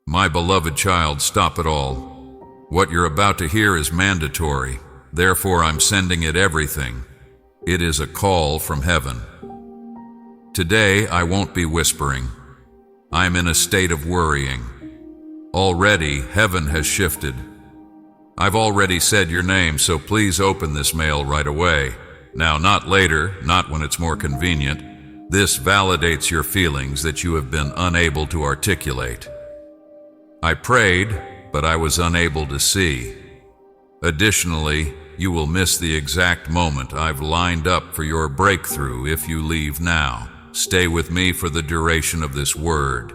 My beloved child, stop it all. What you're about to hear is mandatory, therefore I'm sending it everything. It is a call from heaven. Today I won't be whispering. I'm in a state of worrying. Already, heaven has shifted. I've already said your name, so please open this mail right away. Now, not later, not when it's more convenient. This validates your feelings that you have been unable to articulate. I prayed, but I was unable to see. Additionally, you will miss the exact moment I've lined up for your breakthrough if you leave now. Stay with me for the duration of this word.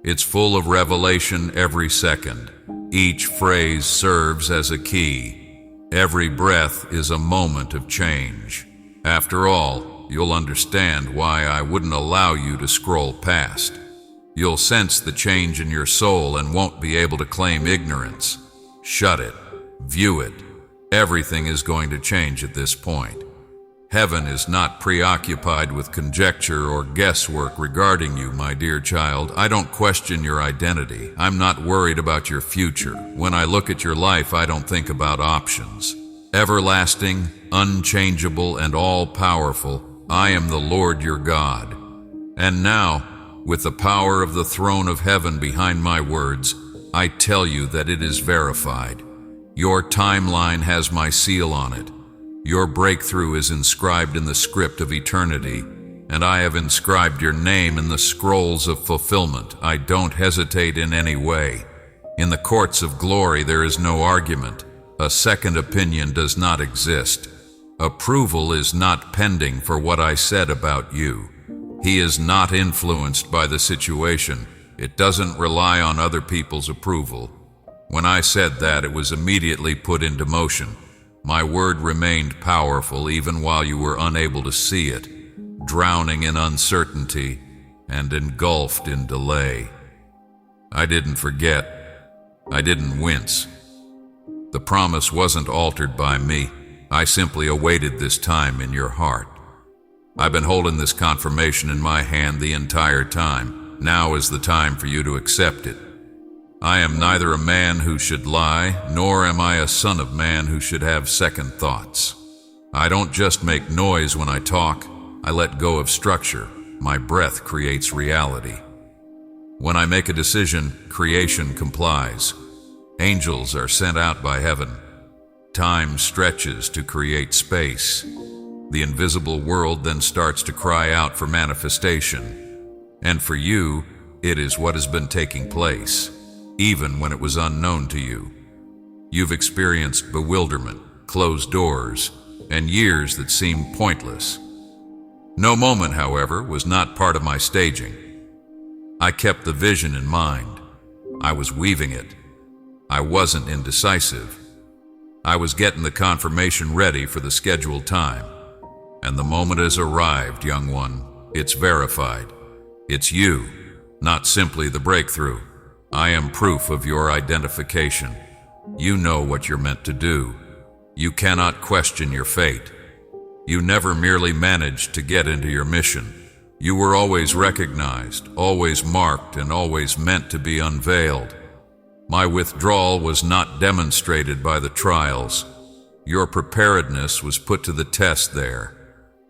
It's full of revelation every second. Each phrase serves as a key. Every breath is a moment of change. After all, you'll understand why I wouldn't allow you to scroll past. You'll sense the change in your soul and won't be able to claim ignorance. Shut it. View it. Everything is going to change at this point. Heaven is not preoccupied with conjecture or guesswork regarding you, my dear child. I don't question your identity. I'm not worried about your future. When I look at your life, I don't think about options. Everlasting, unchangeable, and all-powerful, I am the Lord your God. And now, with the power of the throne of heaven behind my words, I tell you that it is verified. Your timeline has my seal on it. Your breakthrough is inscribed in the script of eternity, and I have inscribed your name in the scrolls of fulfillment. I don't hesitate in any way. In the courts of glory there is no argument. A second opinion does not exist. Approval is not pending for what I said about you. He is not influenced by the situation. It doesn't rely on other people's approval. When I said that, it was immediately put into motion. My word remained powerful even while you were unable to see it, drowning in uncertainty and engulfed in delay. I didn't forget. I didn't wince. The promise wasn't altered by me. I simply awaited this time in your heart. I've been holding this confirmation in my hand the entire time. Now is the time for you to accept it. I am neither a man who should lie, nor am I a son of man who should have second thoughts. I don't just make noise when I talk. I let go of structure. My breath creates reality. When I make a decision, creation complies. Angels are sent out by heaven. Time stretches to create space. The invisible world then starts to cry out for manifestation. And for you, it is what has been taking place, even when it was unknown to you. You've experienced bewilderment, closed doors, and years that seemed pointless. No moment, however, was not part of my staging. I kept the vision in mind. I was weaving it. I wasn't indecisive. I was getting the confirmation ready for the scheduled time. And the moment has arrived, young one. It's verified. It's you, not simply the breakthrough. I am proof of your identification. You know what you're meant to do. You cannot question your fate. You never merely managed to get into your mission. You were always recognized, always marked, and always meant to be unveiled. My withdrawal was not demonstrated by the trials. Your preparedness was put to the test there.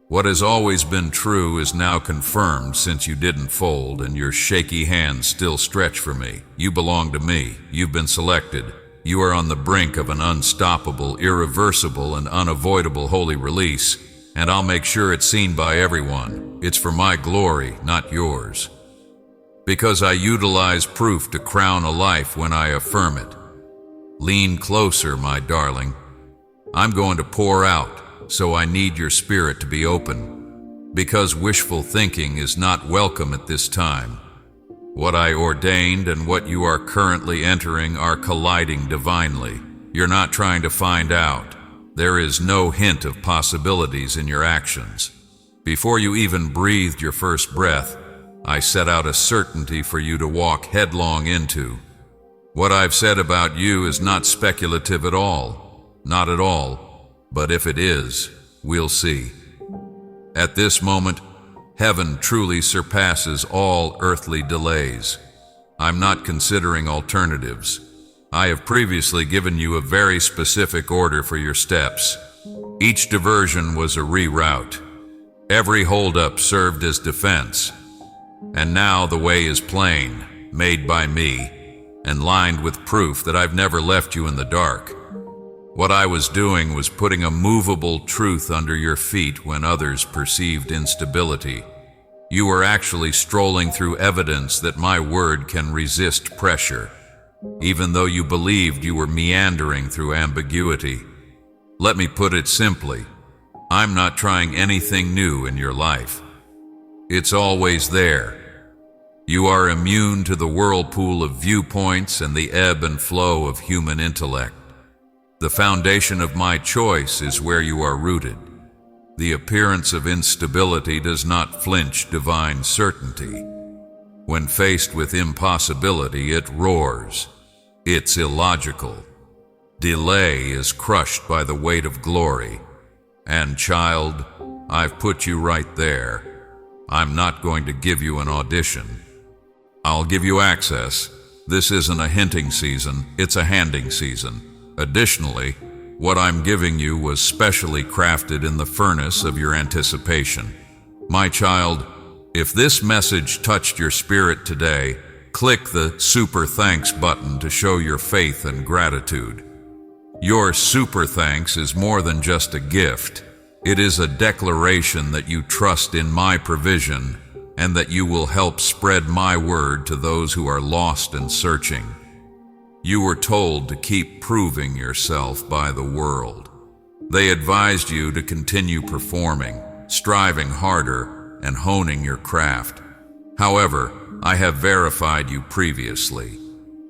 What has always been true is now confirmed since you didn't fold and your shaky hands still stretch for me. You belong to me. You've been selected. You are on the brink of an unstoppable, irreversible, and unavoidable holy release, and I'll make sure it's seen by everyone. It's for my glory, not yours. Because I utilize proof to crown a life when I affirm it. Lean closer, my darling. I'm going to pour out. So I need your spirit to be open, because wishful thinking is not welcome at this time. What I ordained and what you are currently entering are colliding divinely. You're not trying to find out. There is no hint of possibilities in your actions. Before you even breathed your first breath, I set out a certainty for you to walk headlong into. What I've said about you is not speculative at all. Not at all. But if it is, we'll see. At this moment, heaven truly surpasses all earthly delays. I'm not considering alternatives. I have previously given you a very specific order for your steps. Each diversion was a reroute. Every holdup served as defense. And now the way is plain, made by me, and lined with proof that I've never left you in the dark. What I was doing was putting a movable truth under your feet when others perceived instability. You were actually strolling through evidence that my word can resist pressure, even though you believed you were meandering through ambiguity. Let me put it simply, I'm not trying anything new in your life. It's always there. You are immune to the whirlpool of viewpoints and the ebb and flow of human intellect. The foundation of my choice is where you are rooted. The appearance of instability does not flinch divine certainty. When faced with impossibility, it roars. It's illogical. Delay is crushed by the weight of glory. And child, I've put you right there. I'm not going to give you an audition. I'll give you access. This isn't a hinting season, it's a handing season. Additionally, what I'm giving you was specially crafted in the furnace of your anticipation. My child, if this message touched your spirit today, click the Super Thanks button to show your faith and gratitude. Your super thanks is more than just a gift. It is a declaration that you trust in my provision and that you will help spread my word to those who are lost and searching. You were told to keep proving yourself by the world. They advised you to continue performing, striving harder, and honing your craft. However, I have verified you previously.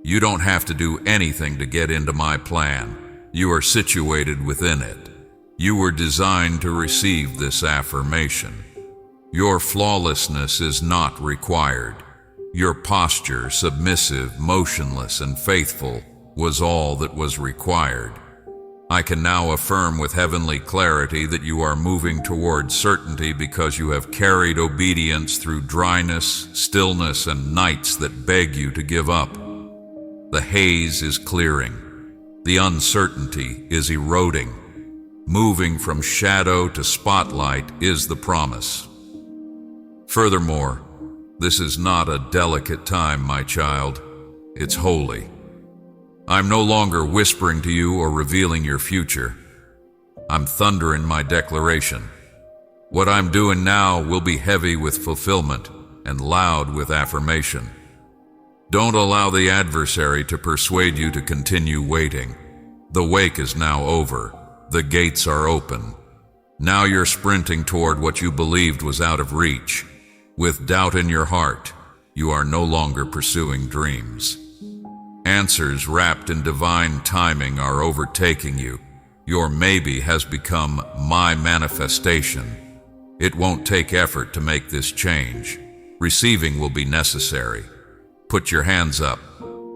You don't have to do anything to get into my plan. You are situated within it. You were designed to receive this affirmation. Your flawlessness is not required. Your posture, submissive, motionless, and faithful, was all that was required. I can now affirm with heavenly clarity that you are moving toward certainty because you have carried obedience through dryness, stillness, and nights that beg you to give up. The haze is clearing. The uncertainty is eroding. Moving from shadow to spotlight is the promise. Furthermore, this is not a delicate time, my child. It's holy. I'm no longer whispering to you or revealing your future. I'm thundering my declaration. What I'm doing now will be heavy with fulfillment and loud with affirmation. Don't allow the adversary to persuade you to continue waiting. The wake is now over. The gates are open. Now you're sprinting toward what you believed was out of reach. With doubt in your heart, you are no longer pursuing dreams. Answers wrapped in divine timing are overtaking you. Your maybe has become my manifestation. It won't take effort to make this change. Receiving will be necessary. Put your hands up.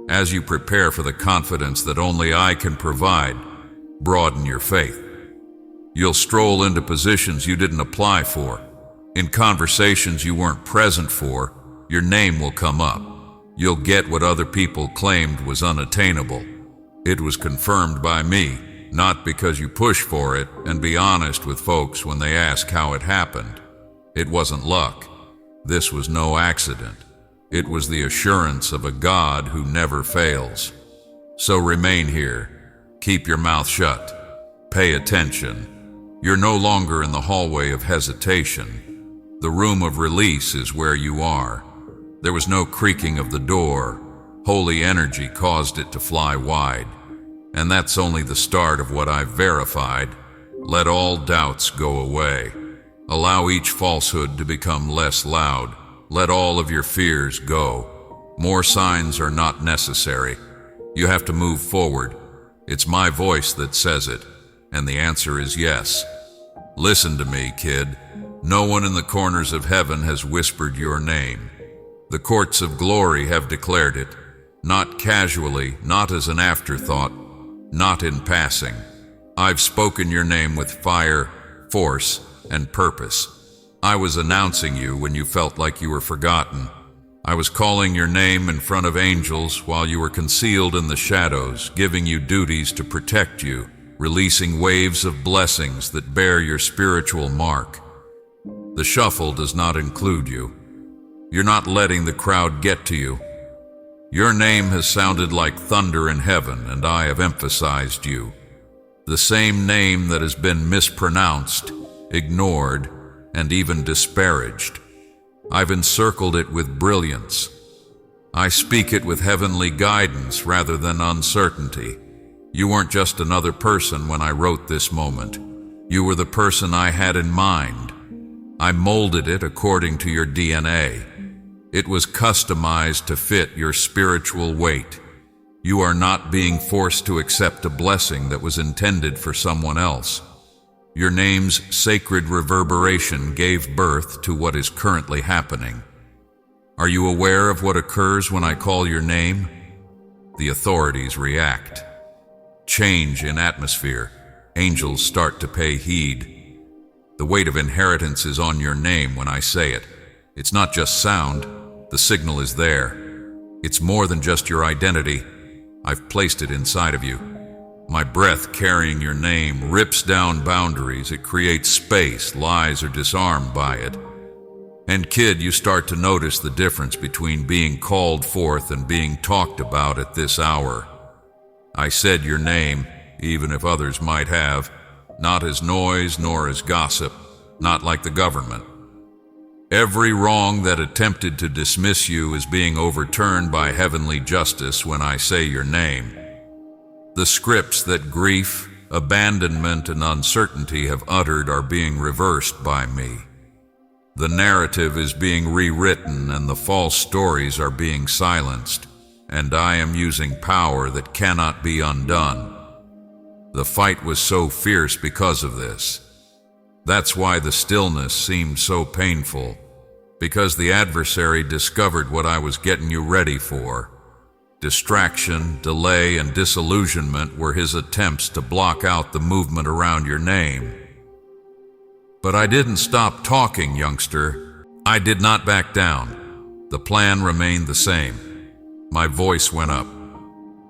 As you prepare for the confidence that only I can provide, broaden your faith. You'll stroll into positions you didn't apply for. In conversations you weren't present for, your name will come up. You'll get what other people claimed was unattainable. It was confirmed by me, not because you push for it, and be honest with folks when they ask how it happened. It wasn't luck. This was no accident. It was the assurance of a God who never fails. So remain here. Keep your mouth shut. Pay attention. You're no longer in the hallway of hesitation. The room of release is where you are. There was no creaking of the door. Holy energy caused it to fly wide. And that's only the start of what I've verified. Let all doubts go away. Allow each falsehood to become less loud. Let all of your fears go. More signs are not necessary. You have to move forward. It's my voice that says it, and the answer is yes. Listen to me, kid. No one in the corners of heaven has whispered your name. The courts of glory have declared it, not casually, not as an afterthought, not in passing. I've spoken your name with fire, force, and purpose. I was announcing you when you felt like you were forgotten. I was calling your name in front of angels while you were concealed in the shadows, giving you duties to protect you, releasing waves of blessings that bear your spiritual mark. The shuffle does not include you. You're not letting the crowd get to you. Your name has sounded like thunder in heaven, and I have emphasized you. The same name that has been mispronounced, ignored, and even disparaged. I've encircled it with brilliance. I speak it with heavenly guidance rather than uncertainty. You weren't just another person when I wrote this moment. You were the person I had in mind. I molded it according to your DNA. It was customized to fit your spiritual weight. You are not being forced to accept a blessing that was intended for someone else. Your name's sacred reverberation gave birth to what is currently happening. Are you aware of what occurs when I call your name? The authorities react. Change in atmosphere. Angels start to pay heed. The weight of inheritance is on your name when I say it. It's not just sound. The signal is there. It's more than just your identity. I've placed it inside of you. My breath carrying your name rips down boundaries. It creates space. Lies are disarmed by it. And kid, you start to notice the difference between being called forth and being talked about at this hour. I said your name, even if others might have, not as noise nor as gossip, not like the government. Every wrong that attempted to dismiss you is being overturned by heavenly justice when I say your name. The scripts that grief, abandonment, and uncertainty have uttered are being reversed by me. The narrative is being rewritten and the false stories are being silenced, and I am using power that cannot be undone. The fight was so fierce because of this. That's why the stillness seemed so painful, because the adversary discovered what I was getting you ready for. Distraction, delay, and disillusionment were his attempts to block out the movement around your name. But I didn't stop talking, youngster. I did not back down. The plan remained the same. My voice went up.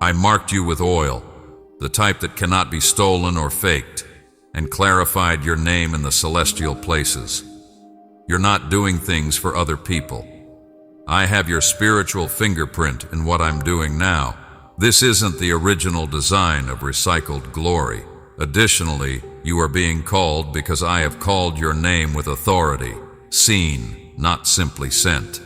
I marked you with oil, the type that cannot be stolen or faked, and clarified your name in the celestial places. You're not doing things for other people. I have your spiritual fingerprint in what I'm doing now. This isn't the original design of recycled glory. Additionally, you are being called because I have called your name with authority, seen, not simply sent.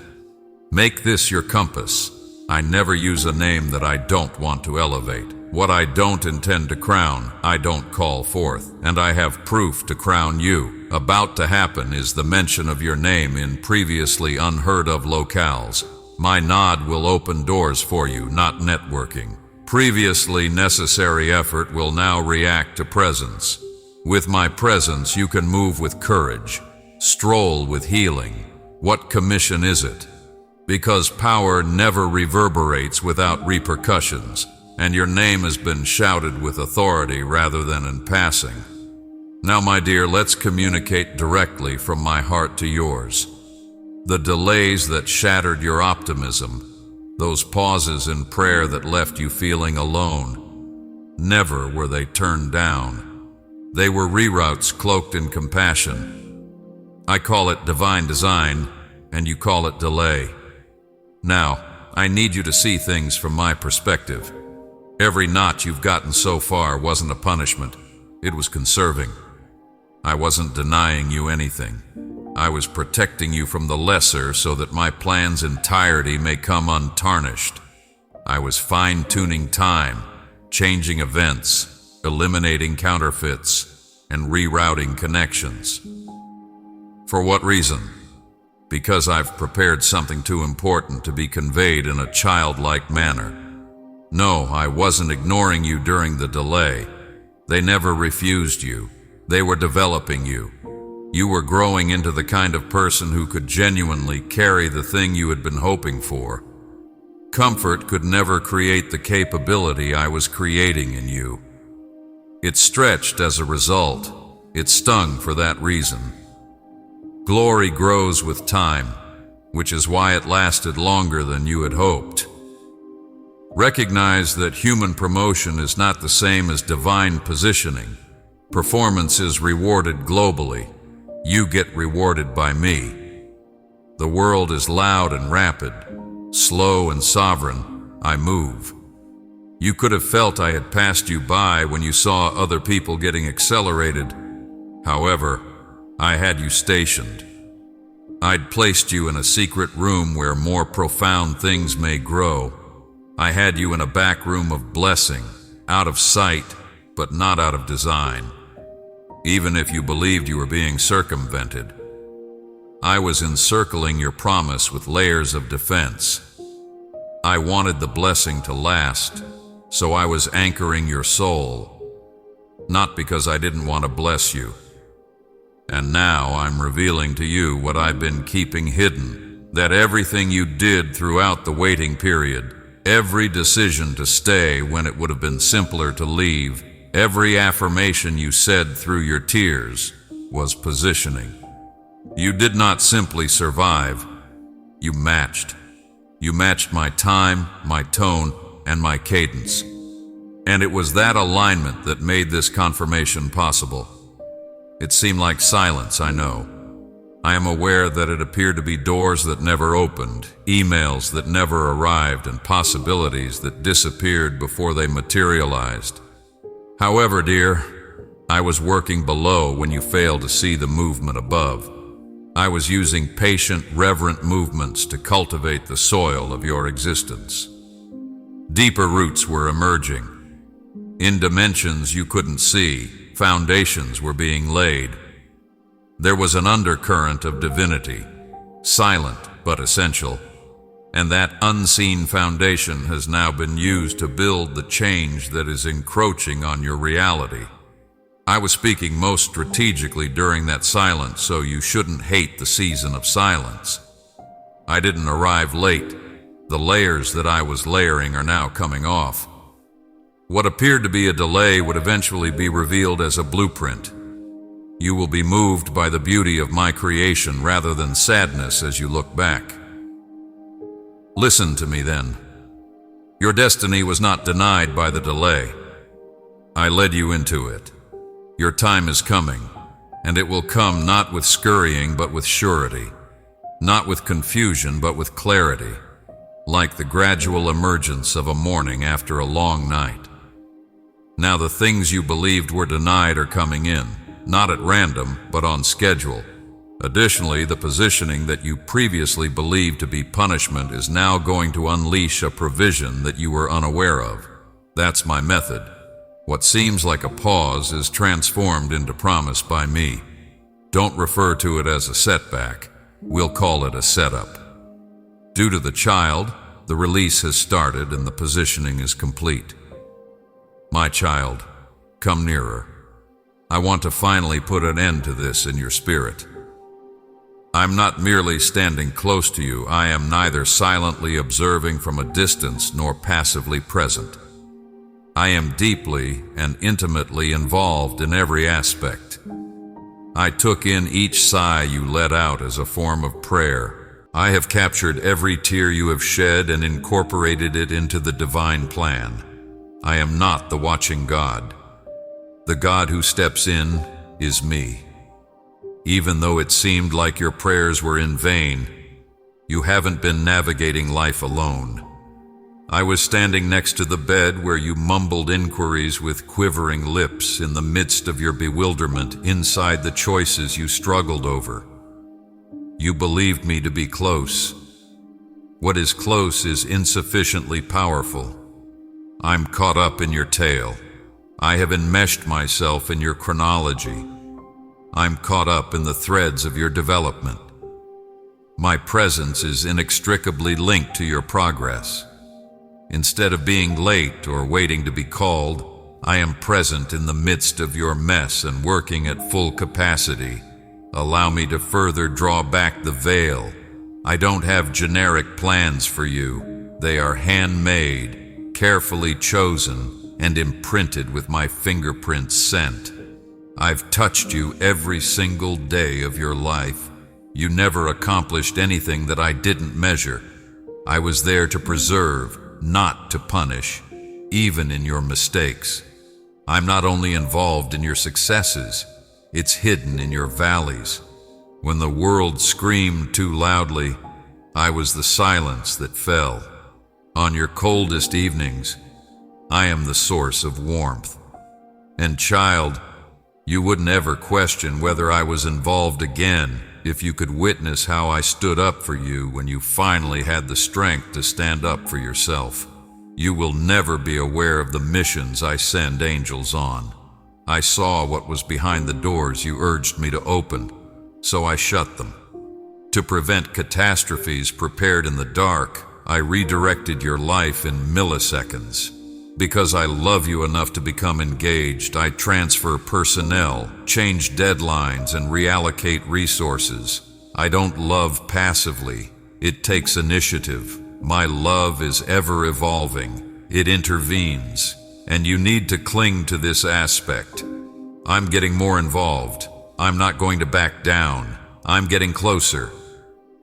Make this your compass. I never use a name that I don't want to elevate. What I don't intend to crown, I don't call forth, and I have proof to crown you. About to happen is the mention of your name in previously unheard of locales. My nod will open doors for you, not networking. Previously necessary effort will now react to presence. With my presence, you can move with courage, stroll with healing. What commission is it? Because power never reverberates without repercussions, and your name has been shouted with authority rather than in passing. Now, my dear, let's communicate directly from my heart to yours. The delays that shattered your optimism, those pauses in prayer that left you feeling alone, never were they turned down. They were reroutes cloaked in compassion. I call it divine design, and you call it delay. Now, I need you to see things from my perspective. Every notch you've gotten so far wasn't a punishment. It was conserving. I wasn't denying you anything. I was protecting you from the lesser so that my plan's entirety may come untarnished. I was fine-tuning time, changing events, eliminating counterfeits, and rerouting connections. For what reason? Because I've prepared something too important to be conveyed in a childlike manner. No, I wasn't ignoring you during the delay. They never refused you. They were developing you. You were growing into the kind of person who could genuinely carry the thing you had been hoping for. Comfort could never create the capability I was creating in you. It stretched as a result. It stung for that reason. Glory grows with time. which is why it lasted longer than you had hoped. Recognize that human promotion is not the same as divine positioning. Performance is rewarded globally. You get rewarded by me. The world is loud and rapid, slow and sovereign. I move. You could have felt I had passed you by when you saw other people getting accelerated. However, I had you stationed. I'd placed you in a secret room where more profound things may grow. I had you in a back room of blessing, out of sight, but not out of design. Even if you believed you were being circumvented, I was encircling your promise with layers of defense. I wanted the blessing to last, so I was anchoring your soul, not because I didn't want to bless you. And now I'm revealing to you what I've been keeping hidden, that everything you did throughout the waiting period, every decision to stay when it would have been simpler to leave, every affirmation you said through your tears, was positioning. You did not simply survive, you matched. You matched my time, my tone, and my cadence. And it was that alignment that made this confirmation possible. It seemed like silence, I know. I am aware that it appeared to be doors that never opened, emails that never arrived, and possibilities that disappeared before they materialized. However, dear, I was working below when you failed to see the movement above. I was using patient, reverent movements to cultivate the soil of your existence. Deeper roots were emerging. In dimensions you couldn't see, foundations were being laid. There was an undercurrent of divinity, silent but essential, and that unseen foundation has now been used to build the change that is encroaching on your reality. I was speaking most strategically during that silence, so you shouldn't hate the season of silence. I didn't arrive late. The layers that I was layering are now coming off. What appeared to be a delay would eventually be revealed as a blueprint. You will be moved by the beauty of my creation rather than sadness as you look back. Listen to me then. Your destiny was not denied by the delay. I led you into it. Your time is coming, and it will come not with scurrying but with surety, not with confusion but with clarity, like the gradual emergence of a morning after a long night. Now the things you believed were denied are coming in, not at random, but on schedule. Additionally, the positioning that you previously believed to be punishment is now going to unleash a provision that you were unaware of. That's my method. What seems like a pause is transformed into promise by me. Don't refer to it as a setback. We'll call it a setup. Due to the child, the release has started and the positioning is complete. My child, come nearer. I want to finally put an end to this in your spirit. I'm not merely standing close to you. I am neither silently observing from a distance nor passively present. I am deeply and intimately involved in every aspect. I took in each sigh you let out as a form of prayer. I have captured every tear you have shed and incorporated it into the divine plan. I am not the watching God. The God who steps in is me. Even though it seemed like your prayers were in vain, you haven't been navigating life alone. I was standing next to the bed where you mumbled inquiries with quivering lips in the midst of your bewilderment inside the choices you struggled over. You believed me to be close. What is close is insufficiently powerful. I'm caught up in your tale. I have enmeshed myself in your chronology. I'm caught up in the threads of your development. My presence is inextricably linked to your progress. Instead of being late or waiting to be called, I am present in the midst of your mess and working at full capacity. Allow me to further draw back the veil. I don't have generic plans for you. They are handmade, carefully chosen, and imprinted with my fingerprints scent. I've touched you every single day of your life, You never accomplished anything that I didn't measure. I was there to preserve, not to punish, even in your mistakes. I'm not only involved in your successes, it's hidden in your valleys. When the world screamed too loudly, I was the silence that fell. On your coldest evenings, I am the source of warmth. And child, you wouldn't ever question whether I was involved again if you could witness how I stood up for you when you finally had the strength to stand up for yourself. You will never be aware of the missions I send angels on. I saw what was behind the doors you urged me to open, so I shut them. To prevent catastrophes prepared in the dark, I redirected your life in milliseconds. Because I love you enough to become engaged, I transfer personnel, change deadlines, and reallocate resources. I don't love passively. It takes initiative. My love is ever evolving. It intervenes, and you need to cling to this aspect. I'm getting more involved. I'm not going to back down. I'm getting closer.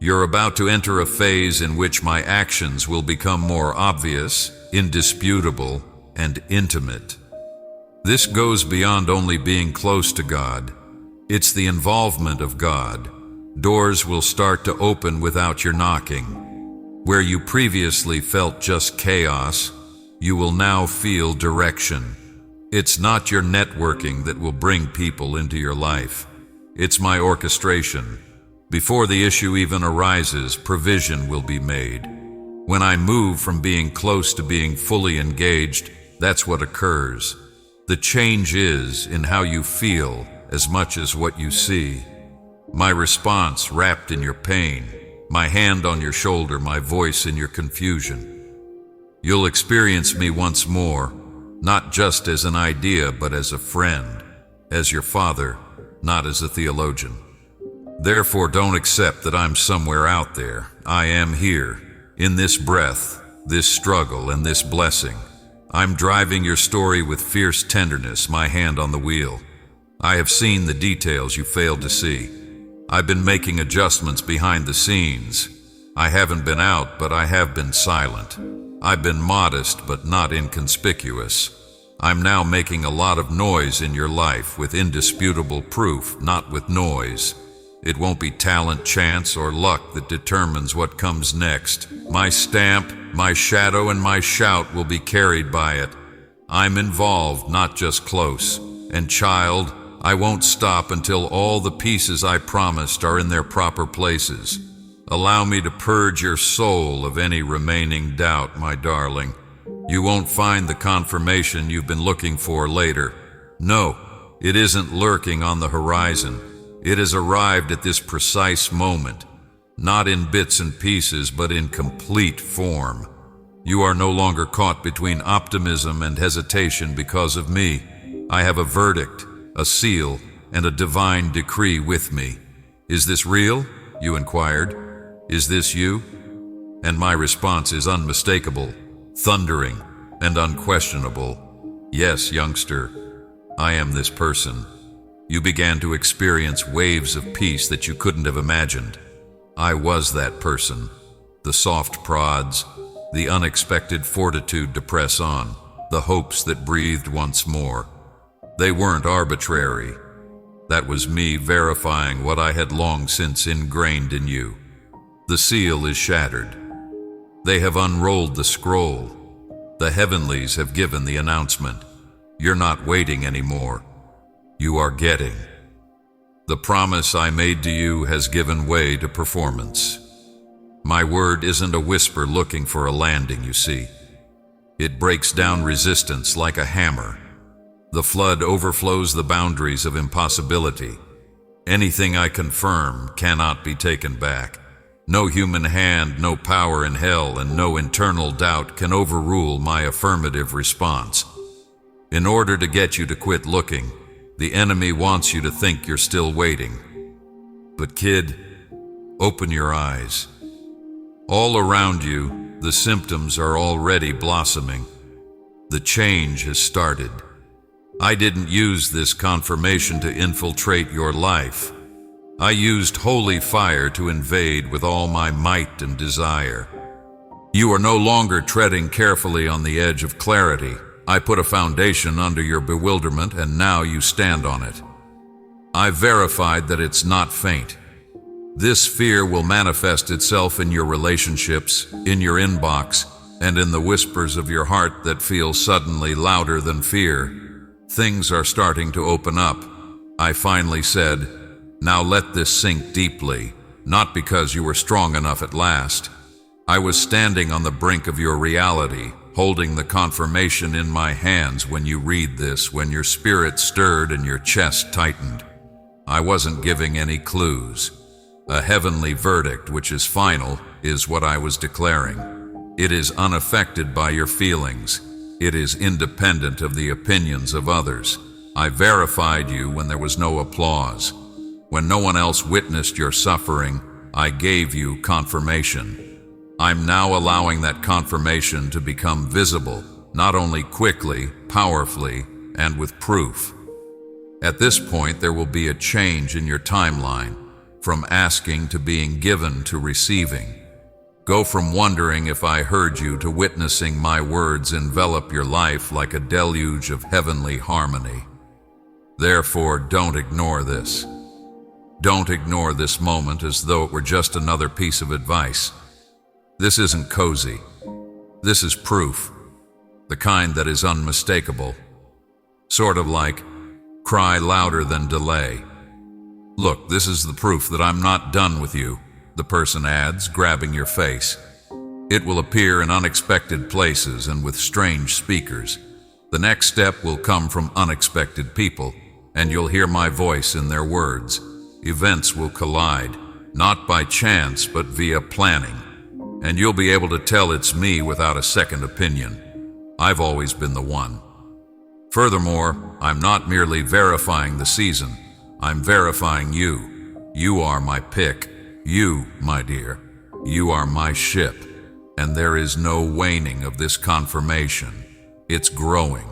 You're about to enter a phase in which my actions will become more obvious, indisputable, and intimate. This goes beyond only being close to God. It's the involvement of God. Doors will start to open without your knocking. Where you previously felt just chaos, you will now feel direction. It's not your networking that will bring people into your life. It's my orchestration. Before the issue even arises, provision will be made. When I move from being close to being fully engaged, that's what occurs. The change is in how you feel as much as what you see. My response wrapped in your pain, my hand on your shoulder, my voice in your confusion. You'll experience me once more, not just as an idea, but as a friend, as your father, not as a theologian. Therefore, don't accept that I'm somewhere out there. I am here, in this breath, this struggle, and this blessing. I'm driving your story with fierce tenderness, my hand on the wheel. I have seen the details you failed to see. I've been making adjustments behind the scenes. I haven't been out, but I have been silent. I've been modest, but not inconspicuous. I'm now making a lot of noise in your life with indisputable proof, not with noise. It won't be talent, chance, or luck that determines what comes next. My stamp, my shadow, and my shout will be carried by it. I'm involved, not just close. And child, I won't stop until all the pieces I promised are in their proper places. Allow me to purge your soul of any remaining doubt, my darling. You won't find the confirmation you've been looking for later. No, it isn't lurking on the horizon. It has arrived at this precise moment, not in bits and pieces, but in complete form. You are no longer caught between optimism and hesitation because of me. I have a verdict, a seal, and a divine decree with me. Is this real? You inquired. Is this you? And my response is unmistakable, thundering, and unquestionable. Yes, youngster, I am this person. You began to experience waves of peace that you couldn't have imagined. I was that person. The soft prods, the unexpected fortitude to press on, the hopes that breathed once more. They weren't arbitrary. That was me verifying what I had long since ingrained in you. The seal is shattered. They have unrolled the scroll. The heavenlies have given the announcement. You're not waiting anymore. You are getting. The promise I made to you has given way to performance. My word isn't a whisper looking for a landing, you see. It breaks down resistance like a hammer. The flood overflows the boundaries of impossibility. Anything I confirm cannot be taken back. No human hand, no power in hell, and no internal doubt can overrule my affirmative response. In order to get you to quit looking, the enemy wants you to think you're still waiting. But kid, open your eyes. All around you, the symptoms are already blossoming. The change has started. I didn't use this confirmation to infiltrate your life. I used holy fire to invade with all my might and desire. You are no longer treading carefully on the edge of clarity. I put a foundation under your bewilderment, and now you stand on it. I verified that it's not faint. This fear will manifest itself in your relationships, in your inbox, and in the whispers of your heart that feel suddenly louder than fear. Things are starting to open up. I finally said, "Now let this sink deeply," not because you were strong enough at last. I was standing on the brink of your reality, holding the confirmation in my hands when you read this, when your spirit stirred and your chest tightened. I wasn't giving any clues. A heavenly verdict, which is final, is what I was declaring. It is unaffected by your feelings. It is independent of the opinions of others. I verified you when there was no applause. When no one else witnessed your suffering, I gave you confirmation. I'm now allowing that confirmation to become visible, not only quickly, powerfully, and with proof. At this point, there will be a change in your timeline, from asking to being given to receiving. Go from wondering if I heard you to witnessing my words envelop your life like a deluge of heavenly harmony. Therefore, don't ignore this. Don't ignore this moment as though it were just another piece of advice. This isn't cozy. This is proof, the kind that is unmistakable. Sort of like, cry louder than delay. Look, this is the proof that I'm not done with you, the person adds, grabbing your face. It will appear in unexpected places and with strange speakers. The next step will come from unexpected people, and you'll hear my voice in their words. Events will collide, not by chance but via planning, and you'll be able to tell it's me without a second opinion. I've always been the one. Furthermore, I'm not merely verifying the season, I'm verifying you. You are my pick. You, my dear, you are my ship, and there is no waning of this confirmation. It's growing.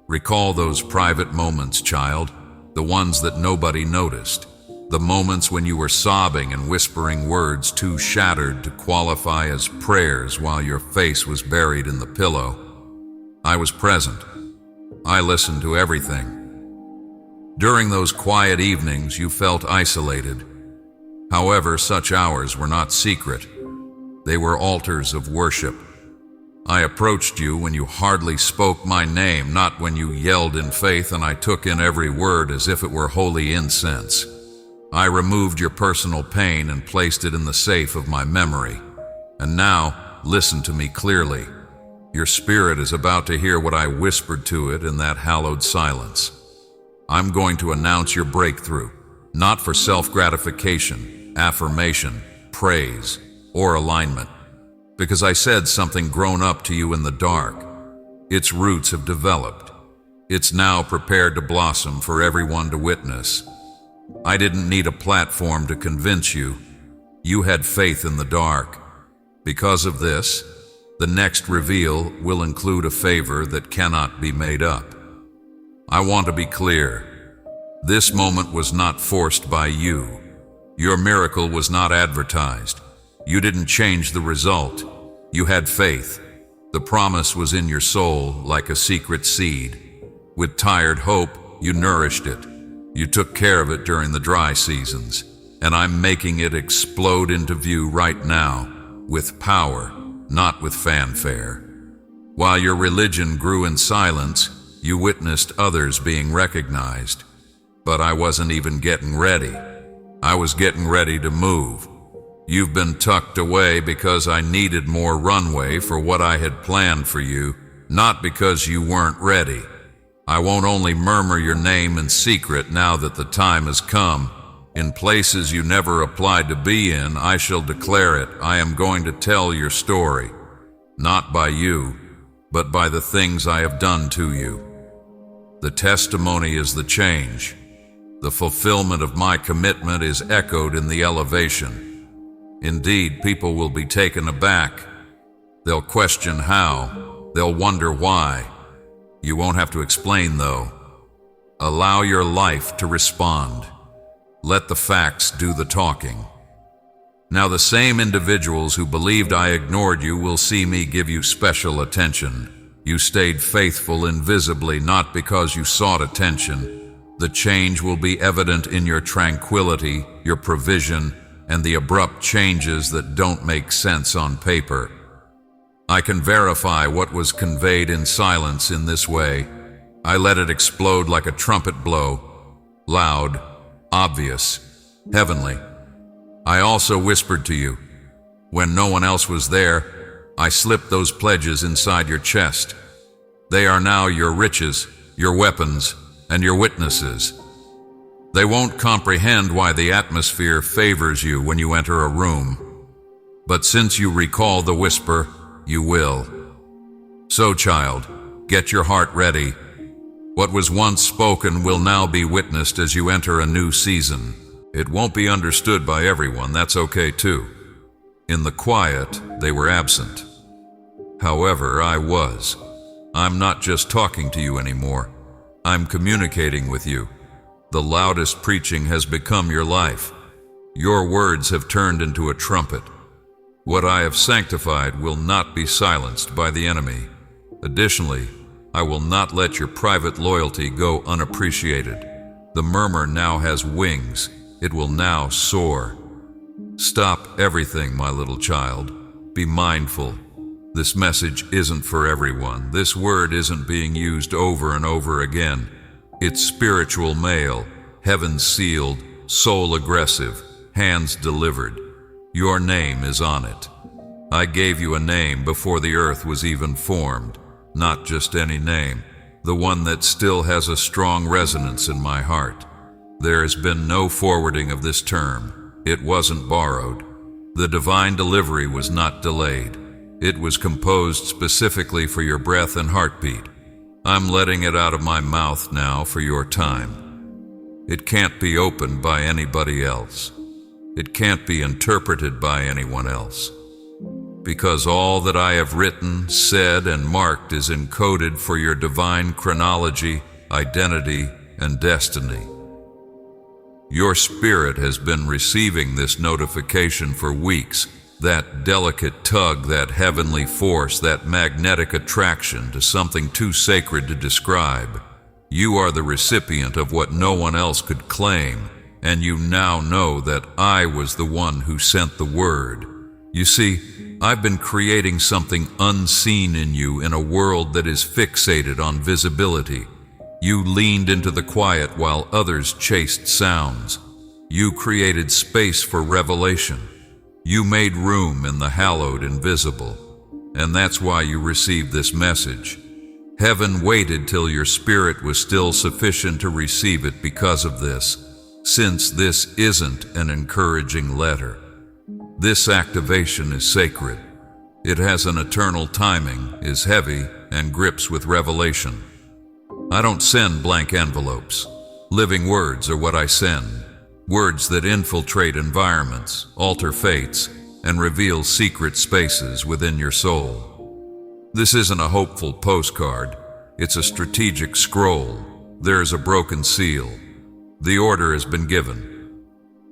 Recall those private moments, child, the ones that nobody noticed. The moments when you were sobbing and whispering words too shattered to qualify as prayers while your face was buried in the pillow. I was present. I listened to everything. During those quiet evenings, you felt isolated. However, such hours were not secret. They were altars of worship. I approached you when you hardly spoke my name, not when you yelled in faith, and I took in every word as if it were holy incense. I removed your personal pain and placed it in the safe of my memory. And now, listen to me clearly. Your spirit is about to hear what I whispered to it in that hallowed silence. I'm going to announce your breakthrough, not for self-gratification, affirmation, praise, or alignment, because I said something grown up to you in the dark. Its roots have developed. It's now prepared to blossom for everyone to witness. I didn't need a platform to convince you. You had faith in the dark. Because of this, the next reveal will include a favor that cannot be made up. I want to be clear. This moment was not forced by you. Your miracle was not advertised. You didn't change the result. You had faith. The promise was in your soul like a secret seed. With tired hope, you nourished it. You took care of it during the dry seasons, and I'm making it explode into view right now, with power, not with fanfare. While your religion grew in silence, you witnessed others being recognized. But I wasn't even getting ready. I was getting ready to move. You've been tucked away because I needed more runway for what I had planned for you, not because you weren't ready. I won't only murmur your name in secret now that the time has come. In places you never applied to be in, I shall declare it. I am going to tell your story, not by you, but by the things I have done to you. The testimony is the change. The fulfillment of my commitment is echoed in the elevation. Indeed, people will be taken aback. They'll question how. They'll wonder why. You won't have to explain, though. Allow your life to respond. Let the facts do the talking. Now the same individuals who believed I ignored you will see me give you special attention. You stayed faithful invisibly, not because you sought attention. The change will be evident in your tranquility, your provision, and the abrupt changes that don't make sense on paper. I can verify what was conveyed in silence in this way. I let it explode like a trumpet blow, loud, obvious, heavenly. I also whispered to you. When no one else was there, I slipped those pledges inside your chest. They are now your riches, your weapons, and your witnesses. They won't comprehend why the atmosphere favors you when you enter a room. But since you recall the whisper, you will. So, child, get your heart ready. What was once spoken will now be witnessed as you enter a new season. It won't be understood by everyone, that's okay too. In the quiet, they were absent. However, I was. I'm not just talking to you anymore. I'm communicating with you. The loudest preaching has become your life. Your words have turned into a trumpet. What I have sanctified will not be silenced by the enemy. Additionally, I will not let your private loyalty go unappreciated. The murmur now has wings. It will now soar. Stop everything, my little child. Be mindful. This message isn't for everyone. This word isn't being used over and over again. It's spiritual mail, heaven sealed, soul aggressive, hands delivered. Your name is on it. I gave you a name before the earth was even formed, not just any name, the one that still has a strong resonance in my heart. There has been no forwarding of this term. It wasn't borrowed. The divine delivery was not delayed. It was composed specifically for your breath and heartbeat. I'm letting it out of my mouth now for your time. It can't be opened by anybody else. It can't be interpreted by anyone else. Because all that I have written, said, and marked is encoded for your divine chronology, identity, and destiny. Your spirit has been receiving this notification for weeks, that delicate tug, that heavenly force, that magnetic attraction to something too sacred to describe. You are the recipient of what no one else could claim, and you now know that I was the one who sent the word. You see, I've been creating something unseen in you in a world that is fixated on visibility. You leaned into the quiet while others chased sounds. You created space for revelation. You made room in the hallowed invisible. And that's why you received this message. Heaven waited till your spirit was still sufficient to receive it because of this, since this isn't an encouraging letter. This activation is sacred. It has an eternal timing, is heavy, and grips with revelation. I don't send blank envelopes. Living words are what I send. Words that infiltrate environments, alter fates, and reveal secret spaces within your soul. This isn't a hopeful postcard. It's a strategic scroll. There's a broken seal. The order has been given.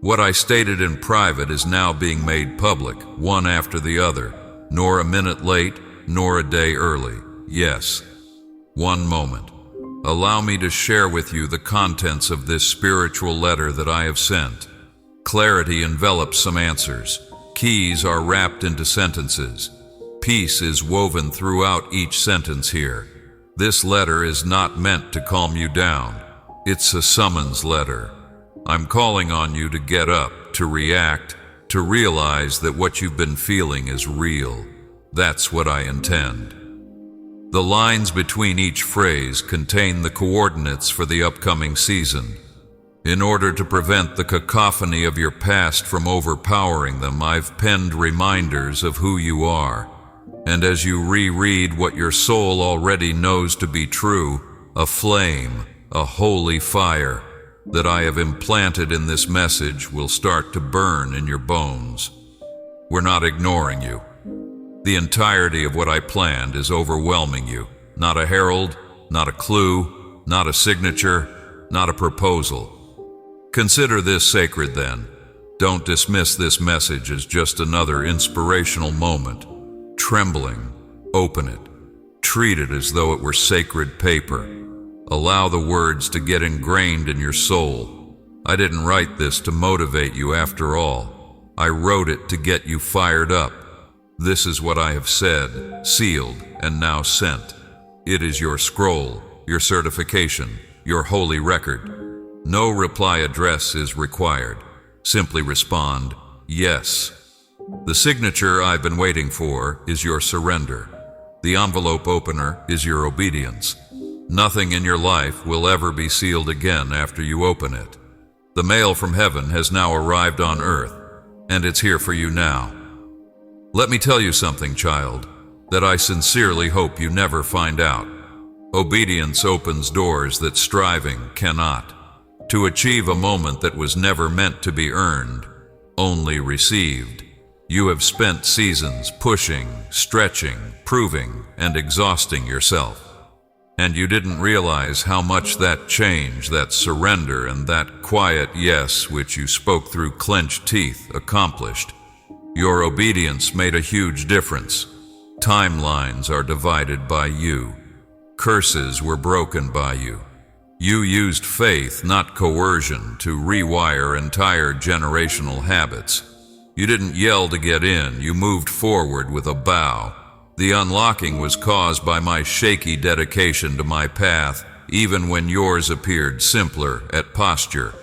What I stated in private is now being made public, one after the other, nor a minute late, nor a day early. Yes. One moment. Allow me to share with you the contents of this spiritual letter that I have sent. Clarity envelops some answers. Keys are wrapped into sentences. Peace is woven throughout each sentence here. This letter is not meant to calm you down. It's a summons letter. I'm calling on you to get up, to react, to realize that what you've been feeling is real. That's what I intend. The lines between each phrase contain the coordinates for the upcoming season. In order to prevent the cacophony of your past from overpowering them, I've penned reminders of who you are. And as you reread what your soul already knows to be true, a flame, a holy fire, that I have implanted in this message will start to burn in your bones. We're not ignoring you. The entirety of what I planned is overwhelming you. Not a herald, not a clue, not a signature, not a proposal. Consider this sacred then. Don't dismiss this message as just another inspirational moment. Trembling, open it. Treat it as though it were sacred paper. Allow the words to get ingrained in your soul. I didn't write this to motivate you after all. I wrote it to get you fired up. This is what I have said, sealed, and now sent. It is your scroll, your certification, your holy record. No reply address is required. Simply respond, yes. The signature I've been waiting for is your surrender. The envelope opener is your obedience. Nothing in your life will ever be sealed again after you open it. The mail from heaven has now arrived on earth, and it's here for you now. Let me tell you something, child, that I sincerely hope you never find out. Obedience opens doors that striving cannot. To achieve a moment that was never meant to be earned, only received. You have spent seasons pushing, stretching, proving, and exhausting yourself. And you didn't realize how much that change, that surrender, and that quiet yes which you spoke through clenched teeth accomplished. Your obedience made a huge difference. Timelines are divided by you. Curses were broken by you. You used faith, not coercion, to rewire entire generational habits. You didn't yell to get in, you moved forward with a bow. The unlocking was caused by my shaky dedication to my path, even when yours appeared simpler at posture.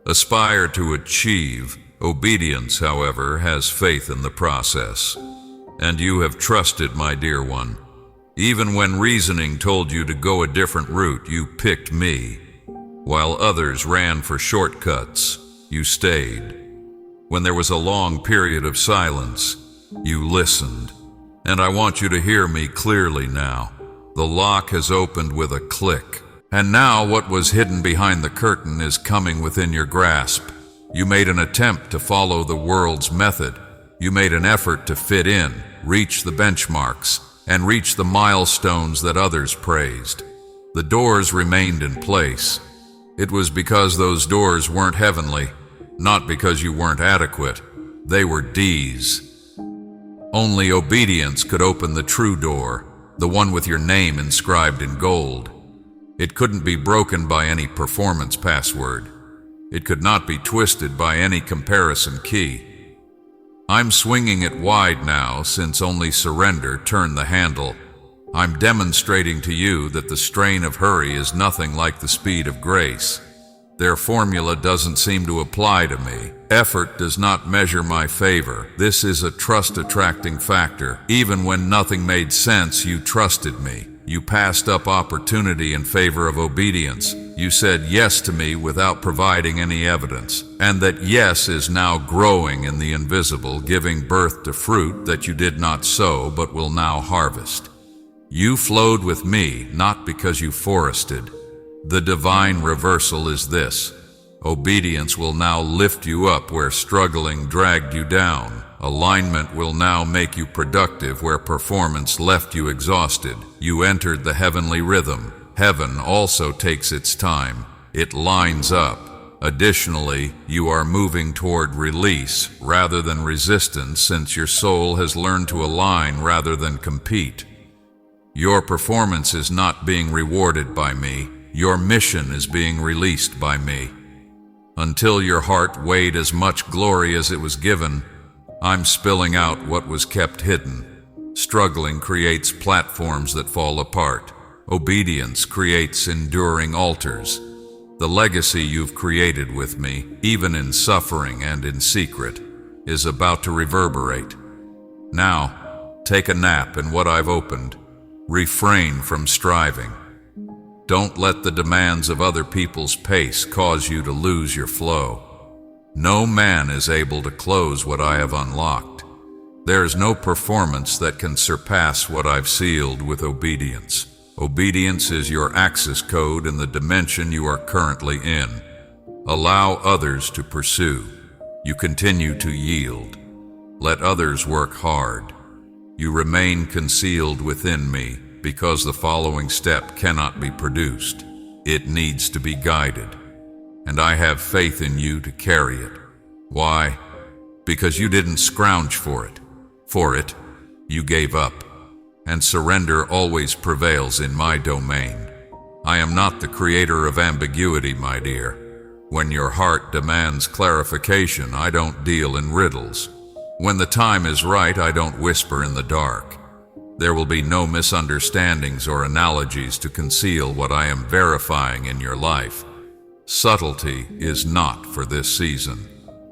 Aspire to achieve. Obedience, however, has faith in the process. And you have trusted, my dear one. Even when reasoning told you to go a different route, you picked me. While others ran for shortcuts, you stayed. When there was a long period of silence, you listened. And I want you to hear me clearly now. The lock has opened with a click. And now what was hidden behind the curtain is coming within your grasp. You made an attempt to follow the world's method. You made an effort to fit in, reach the benchmarks, and reach the milestones that others praised. The doors remained in place. It was because those doors weren't heavenly, not because you weren't adequate. They were D's. Only obedience could open the true door, the one with your name inscribed in gold. It couldn't be broken by any performance password. It could not be twisted by any comparison key. I'm swinging it wide now, since only surrender turned the handle. I'm demonstrating to you that the strain of hurry is nothing like the speed of grace. Their formula doesn't seem to apply to me. Effort does not measure my favor. This is a trust-attracting factor. Even when nothing made sense, you trusted me. You passed up opportunity in favor of obedience. You said yes to me without providing any evidence. And that yes is now growing in the invisible, giving birth to fruit that you did not sow but will now harvest. You flowed with me, not because you forested. The divine reversal is this. Obedience will now lift you up where struggling dragged you down. Alignment will now make you productive where performance left you exhausted. You entered the heavenly rhythm. Heaven also takes its time. It lines up. Additionally, you are moving toward release rather than resistance, since your soul has learned to align rather than compete. Your performance is not being rewarded by me. Your mission is being released by me. Until your heart weighed as much glory as it was given, I'm spilling out what was kept hidden. Struggling creates platforms that fall apart. Obedience creates enduring altars. The legacy you've created with me, even in suffering and in secret, is about to reverberate. Now, take a nap in what I've opened. Refrain from striving. Don't let the demands of other people's pace cause you to lose your flow. No man is able to close what I have unlocked. There is no performance that can surpass what I've sealed with obedience. Obedience is your access code in the dimension you are currently in. Allow others to pursue. You continue to yield. Let others work hard. You remain concealed within me, because the following step cannot be produced. It needs to be guided. and I have faith in you to carry it. Why? Because you didn't scrounge for it. For it, you gave up. And surrender always prevails in my domain. I am not the creator of ambiguity, my dear. When your heart demands clarification, I don't deal in riddles. When the time is right, I don't whisper in the dark. There will be no misunderstandings or analogies to conceal what I am verifying in your life. Subtlety is not for this season.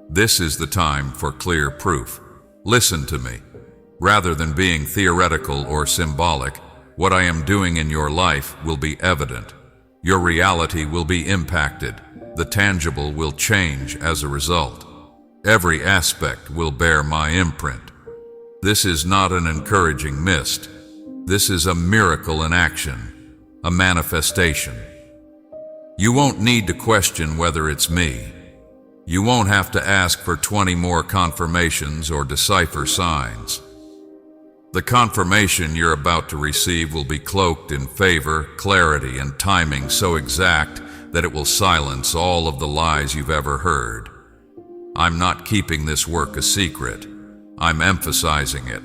This is the time for clear proof. Listen to me. Rather than being theoretical or symbolic, what I am doing in your life will be evident. Your reality will be impacted. The tangible will change as a result. Every aspect will bear my imprint. This is not an encouraging mist. This is a miracle in action, a manifestation. You won't need to question whether it's me. You won't have to ask for 20 more confirmations or decipher signs. The confirmation you're about to receive will be cloaked in favor, clarity, and timing so exact that it will silence all of the lies you've ever heard. I'm not keeping this work a secret. I'm emphasizing it.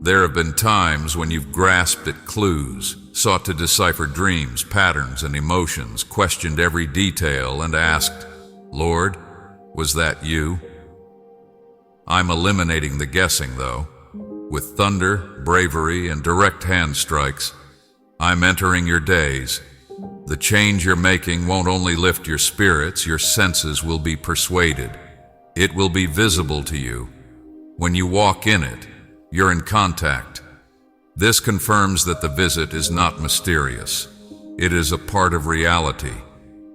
There have been times when you've grasped at clues, sought to decipher dreams, patterns, and emotions, questioned every detail, and asked, "Lord, was that you?" I'm eliminating the guessing, though. With thunder, bravery, and direct hand strikes, I'm entering your days. The change you're making won't only lift your spirits, your senses will be persuaded. It will be visible to you. When you walk in it, you're in contact. This confirms that the visit is not mysterious. It is a part of reality.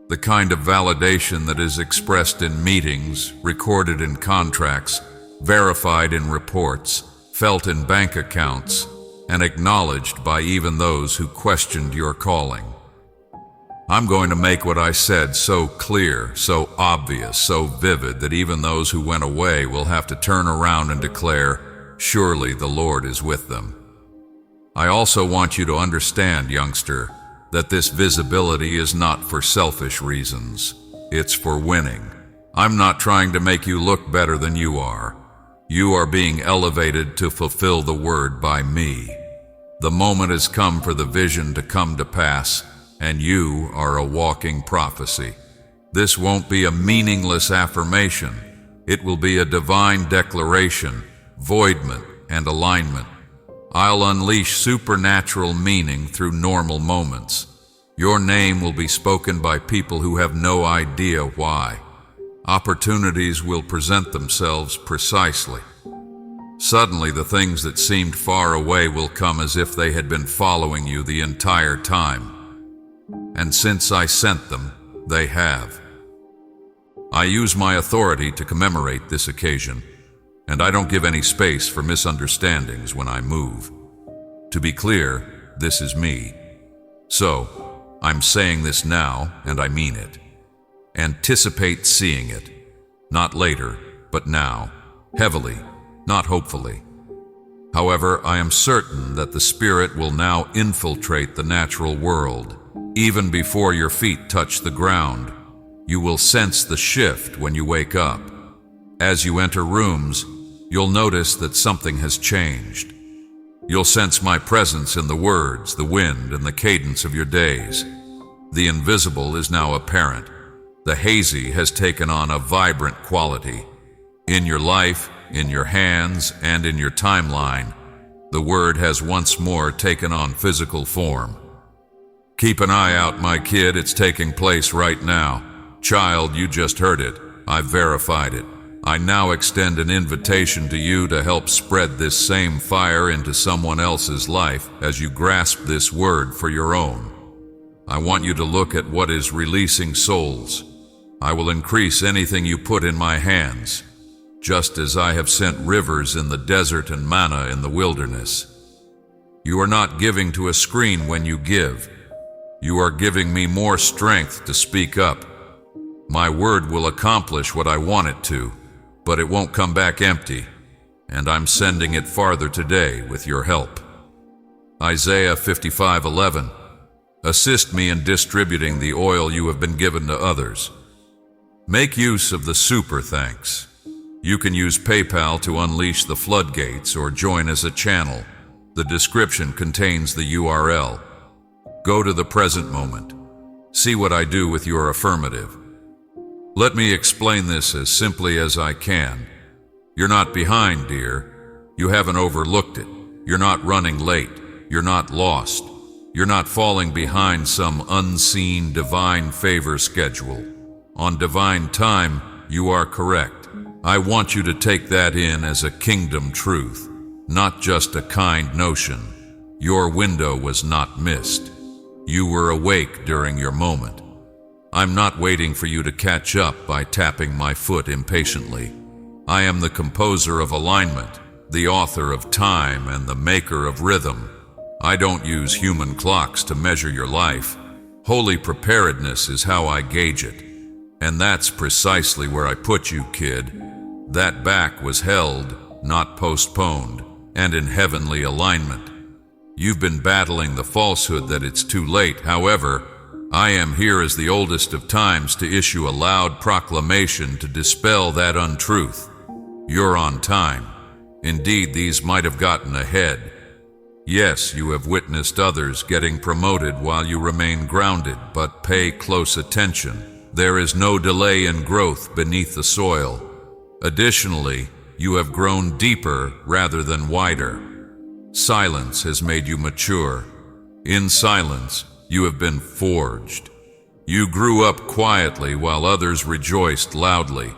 The kind of validation that is expressed in meetings, recorded in contracts, verified in reports, felt in bank accounts, and acknowledged by even those who questioned your calling. I'm going to make what I said so clear, so obvious, so vivid that even those who went away will have to turn around and declare, "Surely the Lord is with them." I also want you to understand, youngster, that this visibility is not for selfish reasons. It's for winning. I'm not trying to make you look better than you are. You are being elevated to fulfill the word by me. The moment has come for the vision to come to pass, and you are a walking prophecy. This won't be a meaningless affirmation. It will be a divine declaration, voidment, and alignment. I'll unleash supernatural meaning through normal moments. Your name will be spoken by people who have no idea why. Opportunities will present themselves precisely. Suddenly, the things that seemed far away will come as if they had been following you the entire time. And since I sent them, they have. I use my authority to commemorate this occasion, and I don't give any space for misunderstandings when I move. To be clear, this is me. So, I'm saying this now, and I mean it. Anticipate seeing it. Not later, but now. Heavily, not hopefully. However, I am certain that the Spirit will now infiltrate the natural world. Even before your feet touch the ground, you will sense the shift when you wake up. As you enter rooms, you'll notice that something has changed. You'll sense my presence in the words, the wind, and the cadence of your days. The invisible is now apparent. The hazy has taken on a vibrant quality. In your life, in your hands, and in your timeline, the word has once more taken on physical form. Keep an eye out, my kid, it's taking place right now. Child, you just heard it. I've verified it. I now extend an invitation to you to help spread this same fire into someone else's life as you grasp this word for your own. I want you to look at what is releasing souls. I will increase anything you put in my hands, just as I have sent rivers in the desert and manna in the wilderness. You are not giving to a screen when you give. You are giving me more strength to speak up. My word will accomplish what I want it to, but it won't come back empty, and I'm sending it farther today with your help. Isaiah 55:11. Assist me in distributing the oil you have been given to others. Make use of the super thanks. You can use PayPal to unleash the floodgates or join as a channel. The description contains the URL. Go to the present moment. See what I do with your affirmative. Let me explain this as simply as I can. You're not behind, dear. You haven't overlooked it. You're not running late. You're not lost. You're not falling behind some unseen divine favor schedule. On divine time, you are correct. I want you to take that in as a kingdom truth, not just a kind notion. Your window was not missed. You were awake during your moment. I'm not waiting for you to catch up by tapping my foot impatiently. I am the composer of alignment, the author of time, and the maker of rhythm. I don't use human clocks to measure your life. Holy preparedness is how I gauge it. And that's precisely where I put you, kid. That back was held, not postponed, and in heavenly alignment. You've been battling the falsehood that it's too late. However, I am here as the oldest of times to issue a loud proclamation to dispel that untruth. You're on time. Indeed, these might have gotten ahead. Yes, you have witnessed others getting promoted while you remain grounded, but pay close attention. There is no delay in growth beneath the soil. Additionally, you have grown deeper rather than wider. Silence has made you mature. In silence, you have been forged. You grew up quietly while others rejoiced loudly.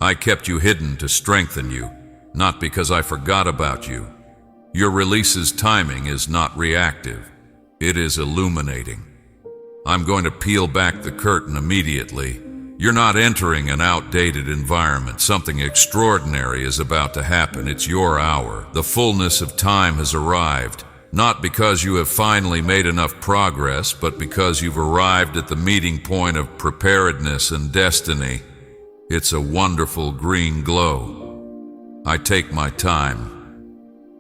I kept you hidden to strengthen you, not because I forgot about you. Your release's timing is not reactive. It is illuminating. I'm going to peel back the curtain immediately. You're not entering an outdated environment. Something extraordinary is about to happen. It's your hour. The fullness of time has arrived, not because you have finally made enough progress, but because you've arrived at the meeting point of preparedness and destiny. It's a wonderful green glow. I take my time.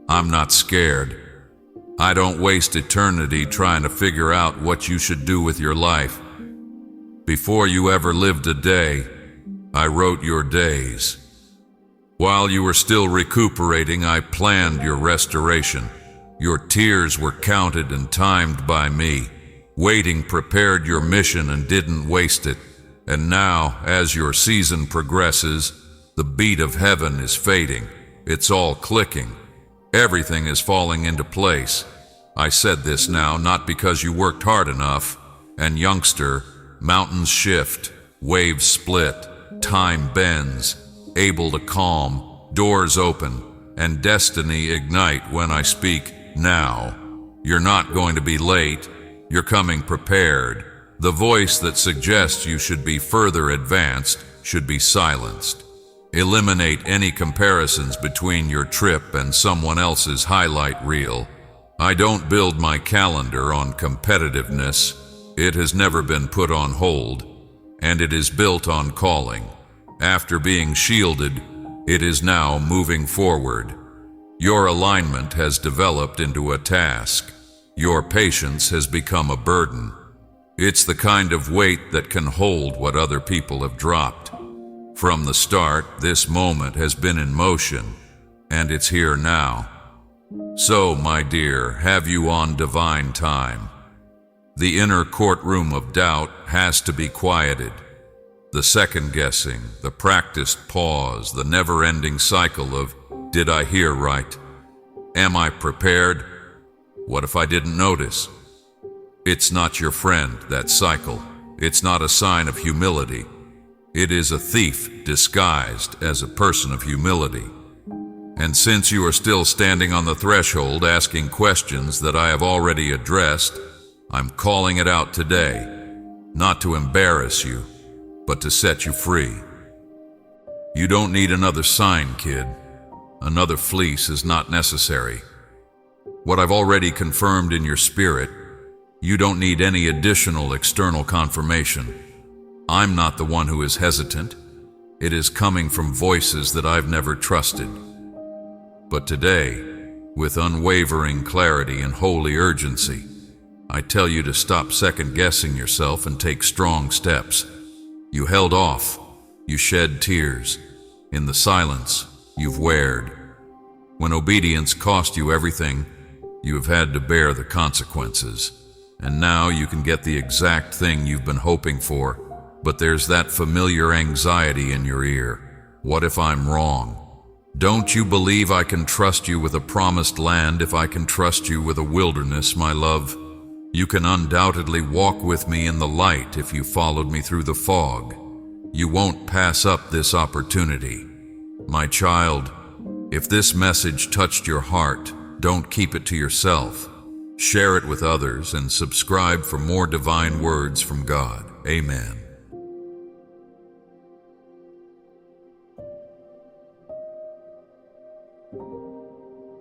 I'm not scared. I don't waste eternity trying to figure out what you should do with your life. Before you ever lived a day, I wrote your days. While you were still recuperating, I planned your restoration. Your tears were counted and timed by me. Waiting prepared your mission and didn't waste it. And now, as your season progresses, the beat of heaven is fading. It's all clicking. Everything is falling into place. I said this now not because you worked hard enough. And youngster, mountains shift, waves split, time bends, able to calm, doors open, and destiny ignite when I speak now. You're not going to be late. You're coming prepared. The voice that suggests you should be further advanced should be silenced. Eliminate any comparisons between your trip and someone else's highlight reel. I don't build my calendar on competitiveness. It has never been put on hold, and it is built on calling. After being shielded, it is now moving forward. Your alignment has developed into a task. Your patience has become a burden. It's the kind of weight that can hold what other people have dropped. From the start, this moment has been in motion, and it's here now. So, my dear, have you on divine time? The inner courtroom of doubt has to be quieted. The second-guessing, the practiced pause, the never-ending cycle of, did I hear right? Am I prepared? What if I didn't notice? It's not your friend, that cycle. It's not a sign of humility. It is a thief disguised as a person of humility. And since you are still standing on the threshold asking questions that I have already addressed, I'm calling it out today, not to embarrass you, but to set you free. You don't need another sign, kid. Another fleece is not necessary. What I've already confirmed in your spirit, you don't need any additional external confirmation. I'm not the one who is hesitant. It is coming from voices that I've never trusted. But today, with unwavering clarity and holy urgency, I tell you to stop second-guessing yourself and take strong steps. You held off. You shed tears. In the silence, you've wared. When obedience cost you everything, you have had to bear the consequences. And now you can get the exact thing you've been hoping for, but there's that familiar anxiety in your ear. What if I'm wrong? Don't you believe I can trust you with a promised land if I can trust you with a wilderness, my love? You can undoubtedly walk with me in the light if you followed me through the fog. You won't pass up this opportunity. My child, if this message touched your heart, don't keep it to yourself. Share it with others and subscribe for more divine words from God. Amen.